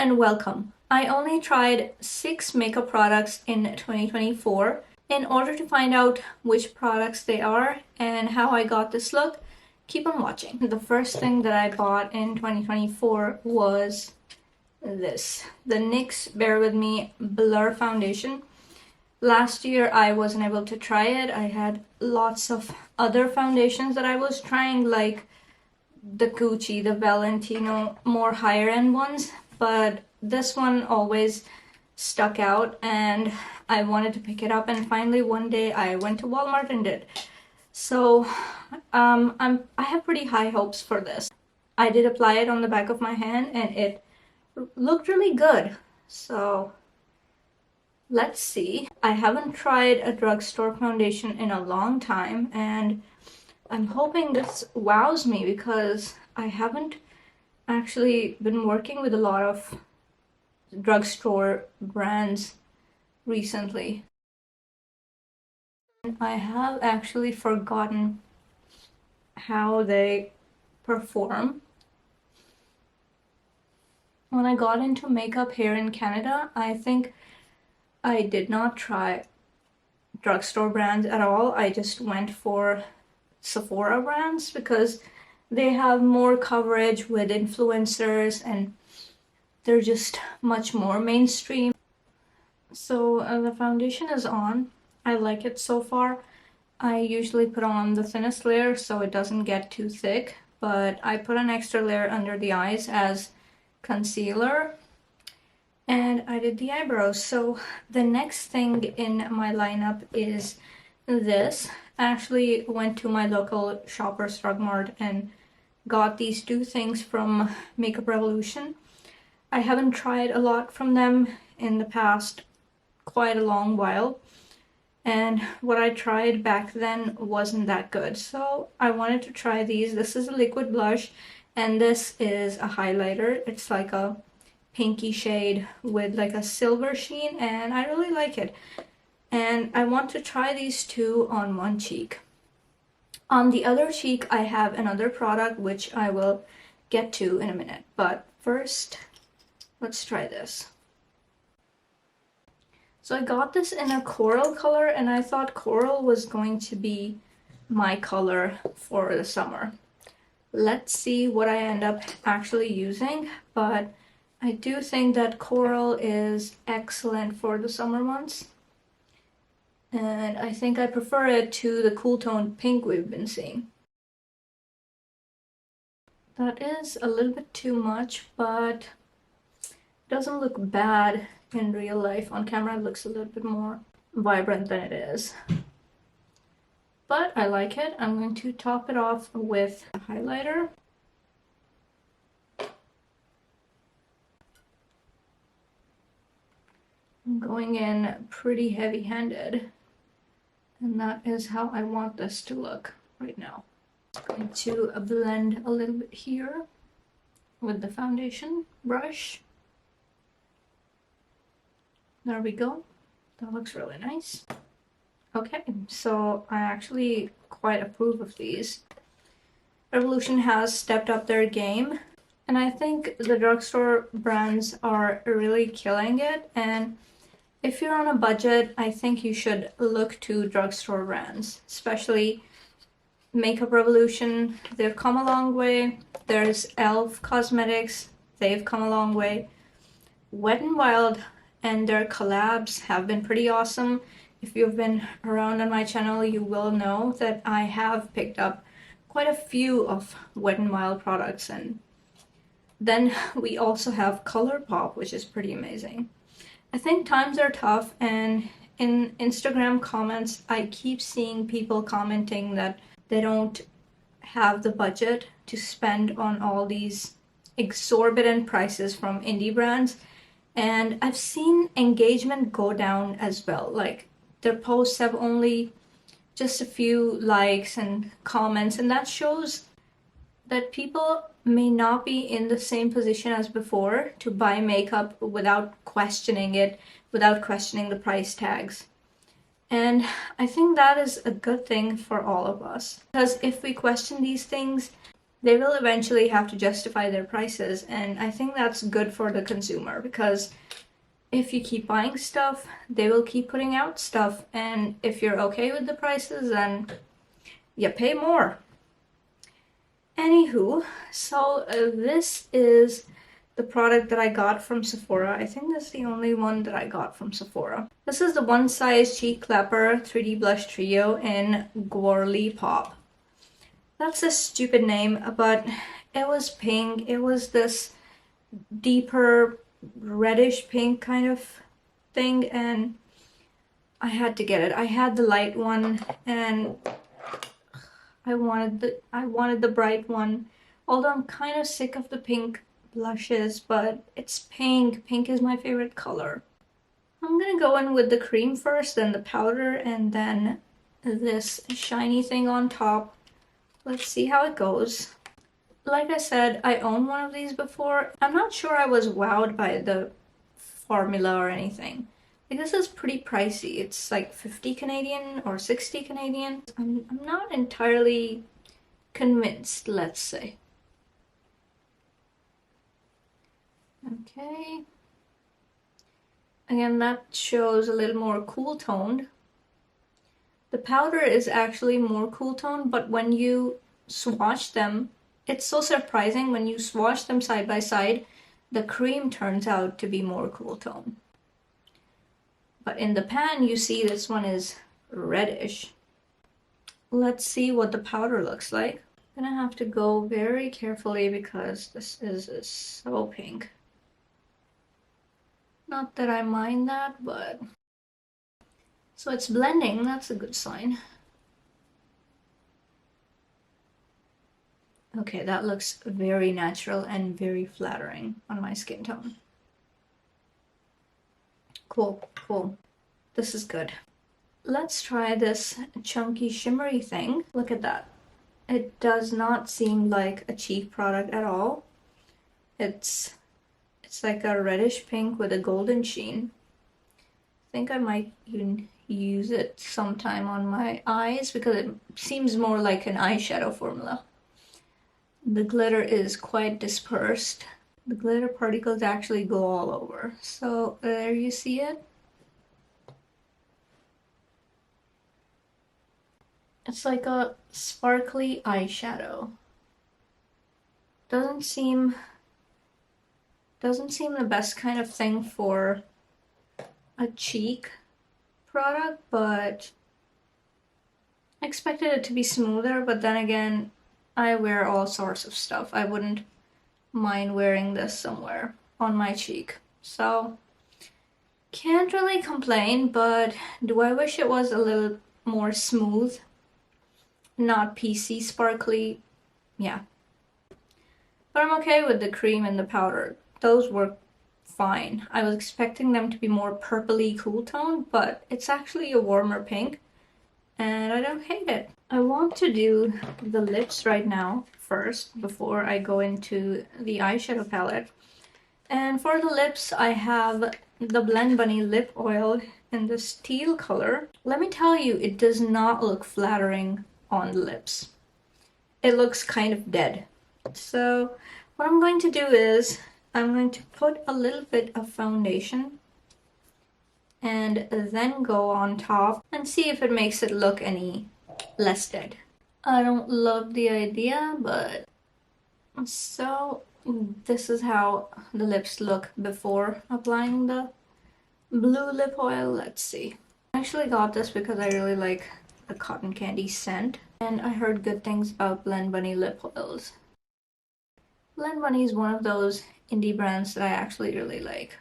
and welcome. I only tried 6 makeup products in 2024. In order to find out which products they are and how I got this look, keep on watching. The first thing that I bought in 2024 was this, the NYX Bare With Me Blur Foundation. Last year I wasn't able to try it. I had lots of other foundations that I was trying, like the Gucci, the Valentino, more higher end ones, but this one always stuck out and I wanted to pick it up, and finally one day I went to Walmart and did. So I have pretty high hopes for this. I did apply it on the back of my hand and it looked really good. So let's see. I haven't tried a drugstore foundation in a long time and I'm hoping this wows me because I haven't actually been working with a lot of drugstore brands recently. I have actually forgotten how they perform. When I got into makeup here in Canada, I think I did not try drugstore brands at all. I just went for Sephora brands because they have more coverage with influencers and they're just much more mainstream. So the foundation is on. I like it so far. I usually put on the thinnest layer so it doesn't get too thick, but I put an extra layer under the eyes as concealer, and I did the eyebrows. So the next thing in my lineup is this. I actually went to my local Shoppers Drug Mart and got these 2 things from Makeup Revolution. I haven't tried a lot from them in the past quite a long while, and what I tried back then wasn't that good, so I wanted to try these. This is a liquid blush and this is a highlighter. It's like a pinky shade with like a silver sheen and I really like it, and I want to try these 2 on one cheek. On the other cheek I have another product which I will get to in a minute, but first let's try this. So I got this in a coral color and I thought coral was going to be my color for the summer. Let's see what I end up actually using, but I do think that coral is excellent for the summer months. And I think I prefer it to the cool tone pink we've been seeing. That is a little bit too much, but it doesn't look bad in real life. On camera it looks a little bit more vibrant than it is. But I like it. I'm going to top it off with a highlighter. I'm going in pretty heavy-handed. And that is how I want this to look right now. I'm going to blend a little bit here with the foundation brush. There we go. That looks really nice. Okay, so I actually quite approve of these. Revolution has stepped up their game, and I think the drugstore brands are really killing it, and if you're on a budget, I think you should look to drugstore brands, especially Makeup Revolution. They've come a long way. There's e.l.f. Cosmetics. They've come a long way. Wet n Wild and their collabs have been pretty awesome. If you've been around on my channel, you will know that I have picked up quite a few of Wet n Wild products. And then we also have ColourPop, which is pretty amazing. I think times are tough, and in Instagram comments, I keep seeing people commenting that they don't have the budget to spend on all these exorbitant prices from indie brands. And I've seen engagement go down as well. Like, their posts have only just a few likes and comments, and that shows that people may not be in the same position as before to buy makeup without questioning it, without questioning the price tags. And I think that is a good thing for all of us, because if we question these things, they will eventually have to justify their prices, and I think that's good for the consumer, because if you keep buying stuff, they will keep putting out stuff, and if you're okay with the prices, then you pay more. Anywho, so this is the product that I got from Sephora. I think that's the only one that I got from Sephora. This is the One Size Cheek Clapper 3D Blush Trio in Gwirly Pop. That's a stupid name, but it was pink. It was this deeper reddish pink kind of thing, and I had to get it. I had the light one, and I wanted the bright one. Although I'm kind of sick of the pink blushes, but it's pink. Pink is my favorite color. I'm gonna go in with the cream first, then the powder, and then this shiny thing on top. Let's see how it goes. Like I said, I owned one of these before. I'm not sure I was wowed by the formula or anything. Like, this is pretty pricey. It's like 50 Canadian or 60 Canadian. I'm not entirely convinced, let's say. Okay. Again, that shows a little more cool toned. The powder is actually more cool toned, but when you swatch them, it's so surprising. When you swatch them side by side, the cream turns out to be more cool tone. But in the pan, you see this one is reddish. Let's see what the powder looks like. I'm gonna have to go very carefully because this is so pink. Not that I mind that, but... So it's blending, that's a good sign. Okay, that looks very natural and very flattering on my skin tone. Cool, cool. This is good. Let's try this chunky shimmery thing. Look at that. It does not seem like a cheek product at all. It's like a reddish pink with a golden sheen. I think I might even use it sometime on my eyes because it seems more like an eyeshadow formula. The glitter is quite dispersed. The glitter particles actually go all over. So there you see it. It's like a sparkly eyeshadow. Doesn't seem the best kind of thing for a cheek product, but I expected it to be smoother, but then again, I wear all sorts of stuff. I wouldn't mind wearing this somewhere on my cheek. So, can't really complain, but do I wish it was a little more smooth? Not PC sparkly? Yeah. But I'm okay with the cream and the powder. Those work fine. I was expecting them to be more purpley cool tone, but it's actually a warmer pink, and I don't hate it. I want to do the lips right now first before I go into the eyeshadow palette. And for the lips, I have the Blend Bunny lip oil in this teal color. Let me tell you, it does not look flattering on the lips. It looks kind of dead. So what I'm going to do is I'm going to put a little bit of foundation and then go on top and see if it makes it look any less dead. I don't love the idea, but so this is how the lips look before applying the blue lip oil. Let's see. I actually got this because I really like the cotton candy scent, and I heard good things about Blend Bunny lip oils. Blend Bunny is one of those indie brands that I actually really like.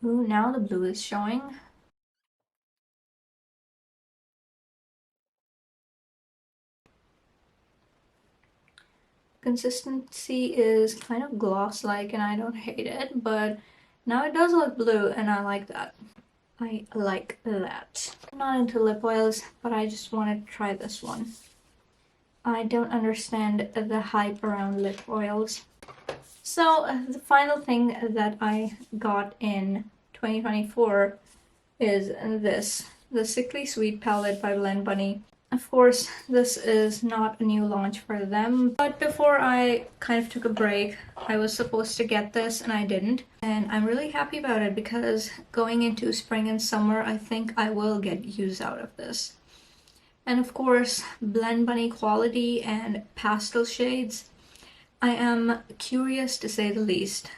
Ooh, now the blue is showing. Consistency is kind of gloss-like and I don't hate it, but now it does look blue and I like that. I like that. I'm not into lip oils, but I just want to try this one. I don't understand the hype around lip oils. So the final thing that I got in 2024 is this, the Sickly Sweet palette by Blend Bunny. Of course, this is not a new launch for them, but before I kind of took a break, I was supposed to get this and I didn't. And I'm really happy about it because going into spring and summer, I think I will get use out of this. And of course, Blend Bunny quality and pastel shades. I am curious to say the least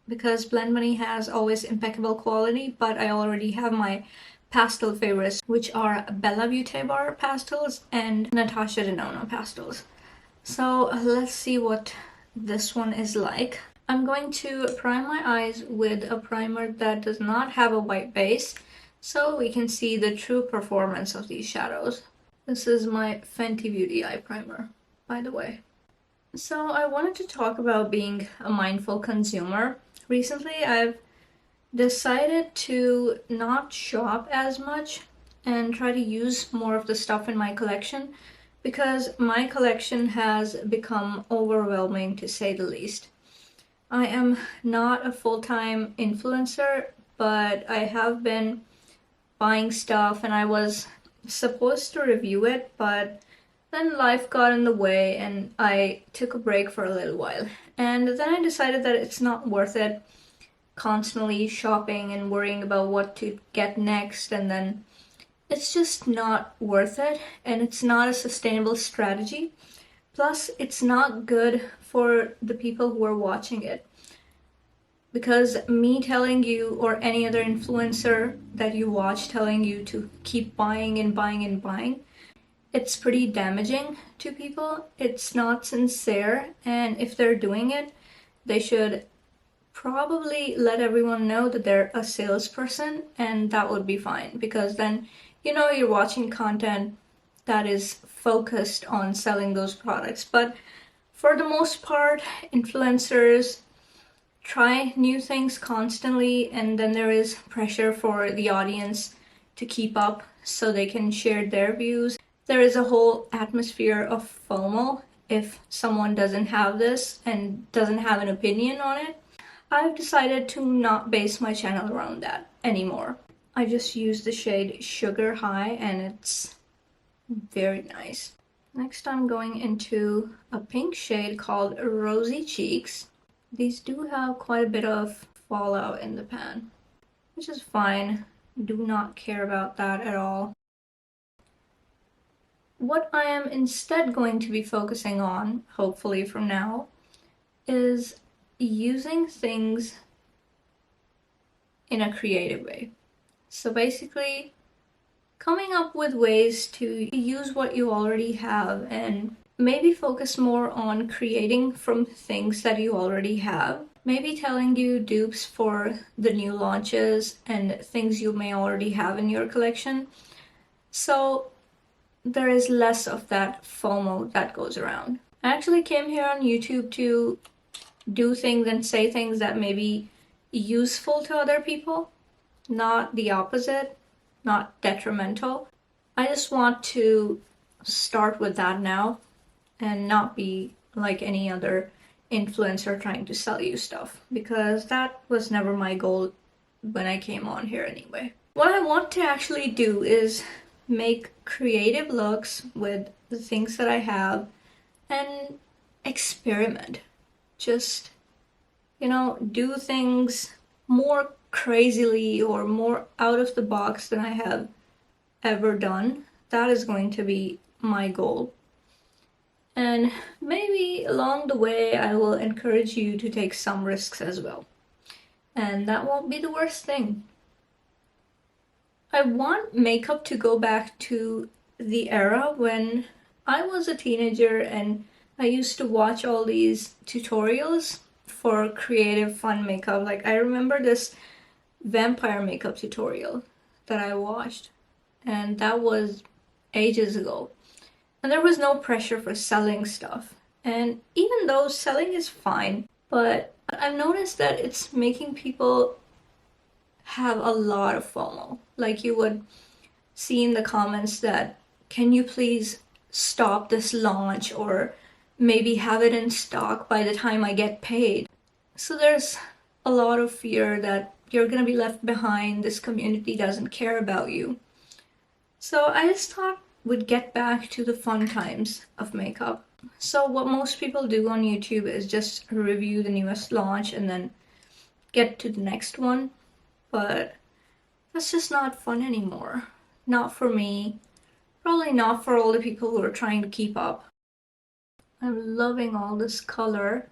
because Blend Bunny has always impeccable quality, but I already have my pastel favorites, which are Bella Beauté Bar pastels and Natasha Denona pastels. So let's see what this one is like. I'm going to prime my eyes with a primer that does not have a white base, so we can see the true performance of these shadows. This is my Fenty Beauty eye primer, by the way. So I wanted to talk about being a mindful consumer. Recently, I've decided to not shop as much and try to use more of the stuff in my collection because my collection has become overwhelming to say the least. I am not a full-time influencer, but I have been buying stuff and I was supposed to review it, but then life got in the way and I took a break for a little while. And then I decided that it's not worth it constantly shopping and worrying about what to get next, and then it's just not worth it and it's not a sustainable strategy. Plus, it's not good for the people who are watching it. Because me telling you or any other influencer that you watch telling you to keep buying and buying and buying, it's pretty damaging to people. It's not sincere, and if they're doing it, they should probably let everyone know that they're a salesperson, and that would be fine because then you're watching content that is focused on selling those products. But for the most part, influencers try new things constantly, and then there is pressure for the audience to keep up so they can share their views. There is a whole atmosphere of FOMO if someone doesn't have this and doesn't have an opinion on it. I've decided to not base my channel around that anymore. I just use the shade Sugar High and it's very nice. Next I'm going into a pink shade called Rosy Cheeks. These do have quite a bit of fallout in the pan, which is fine. Do not care about that at all. What I am instead going to be focusing on, hopefully from now, is using things in a creative way. So basically, coming up with ways to use what you already have and maybe focus more on creating from things that you already have. Maybe telling you dupes for the new launches and things you may already have in your collection. So there is less of that FOMO that goes around. I actually came here on YouTube to do things and say things that may be useful to other people, not the opposite, not detrimental. I just want to start with that now and not be like any other influencer trying to sell you stuff, because that was never my goal when I came on here anyway. What I want to actually do is make creative looks with the things that I have and experiment. Just, do things more crazily or more out of the box than I have ever done. That is going to be my goal. And maybe along the way, I will encourage you to take some risks as well. And that won't be the worst thing. I want makeup to go back to the era when I was a teenager and I used to watch all these tutorials for creative fun makeup. Like I remember this vampire makeup tutorial that I watched, and that was ages ago. And there was no pressure for selling stuff. And even though selling is fine, but I've noticed that it's making people have a lot of FOMO. Like you would see in the comments that, can you please stop this launch, or maybe have it in stock by the time I get paid. So there's a lot of fear that you're gonna be left behind, this community doesn't care about you. So I just thought would get back to the fun times of makeup. So what most people do on YouTube is just review the newest launch and then get to the next one. But that's just not fun anymore. Not for me. Probably not for all the people who are trying to keep up. I'm loving all this color.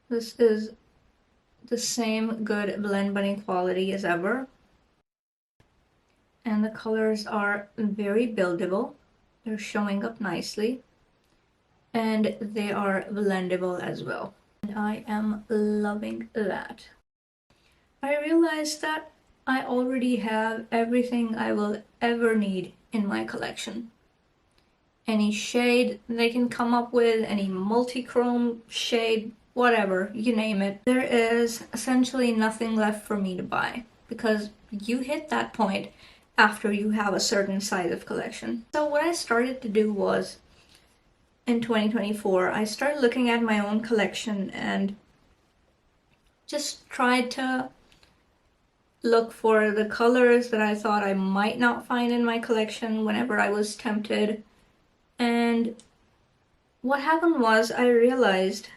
This is the same good Blend Bunny quality as ever. And the colors are very buildable. They're showing up nicely. And they are blendable as well. And I am loving that. I realized that I already have everything I will ever need in my collection. Any shade they can come up with, any multi-chrome shade, whatever, you name it. There is essentially nothing left for me to buy because you hit that point after you have a certain size of collection. So what I started to do was, in 2024, I started looking at my own collection and just tried to look for the colors that I thought I might not find in my collection whenever I was tempted. And what happened was I realized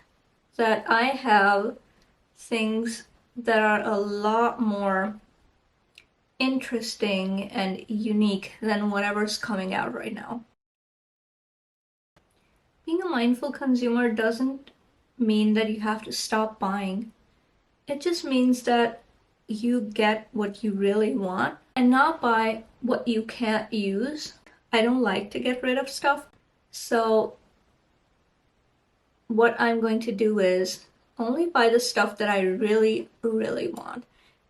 that I have things that are a lot more interesting and unique than whatever's coming out right now. Being a mindful consumer doesn't mean that you have to stop buying. It just means that you get what you really want and not buy what you can't use. I don't like to get rid of stuff. So what I'm going to do is only buy the stuff that I really, really want.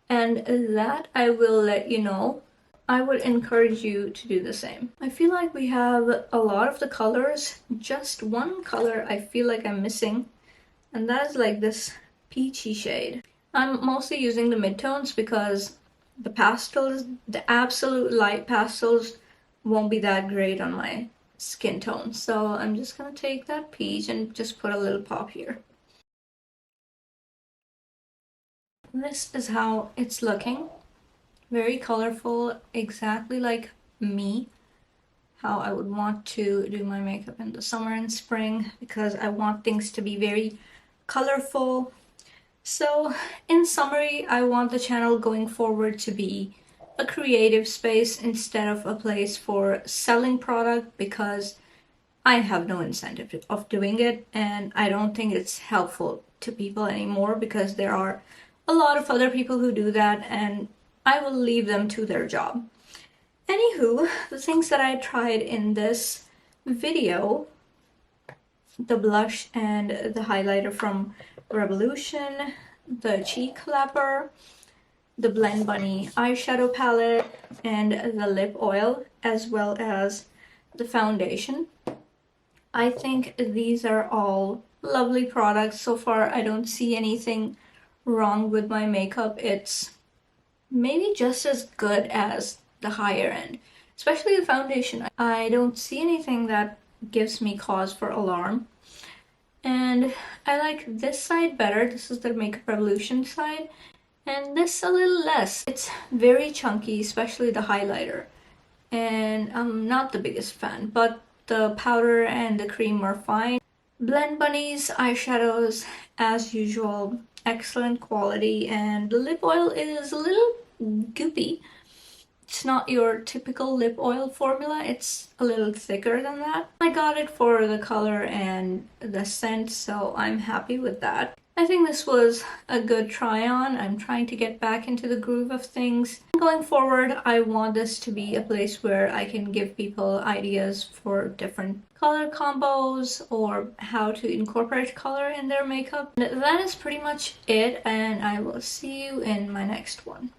And that I will let you know. I would encourage you to do the same. I feel like we have a lot of the colors. Just one color I feel like I'm missing. And that is like this peachy shade. I'm mostly using the midtones because the pastels, the absolute light pastels, won't be that great on my skin tone. So I'm just gonna take that peach and just put a little pop here. This is how it's looking. Very colorful, exactly like me. How I would want to do my makeup in the summer and spring because I want things to be very colorful. So in summary, I want the channel going forward to be a creative space instead of a place for selling product because I have no incentive of doing it and I don't think it's helpful to people anymore because there are a lot of other people who do that and I will leave them to their job. Anywho, the things that I tried in this video, the blush and the highlighter from Revolution, the cheek clapper, the Blend Bunny eyeshadow palette, and the lip oil, as well as the foundation. I think these are all lovely products. So far, I don't see anything wrong with my makeup. It's maybe just as good as the higher end, especially the foundation. I don't see anything that gives me cause for alarm. And I like this side better. This is the Makeup Revolution side. And this a little less. It's very chunky, especially the highlighter. And I'm not the biggest fan, but the powder and the cream are fine. Blend Bunny's eyeshadows, as usual, excellent quality. And the lip oil is a little goopy. It's not your typical lip oil formula, it's a little thicker than that. I got it for the color and the scent, so I'm happy with that. I think this was a good try on. I'm trying to get back into the groove of things. Going forward, I want this to be a place where I can give people ideas for different color combos or how to incorporate color in their makeup. That is pretty much it, and I will see you in my next one.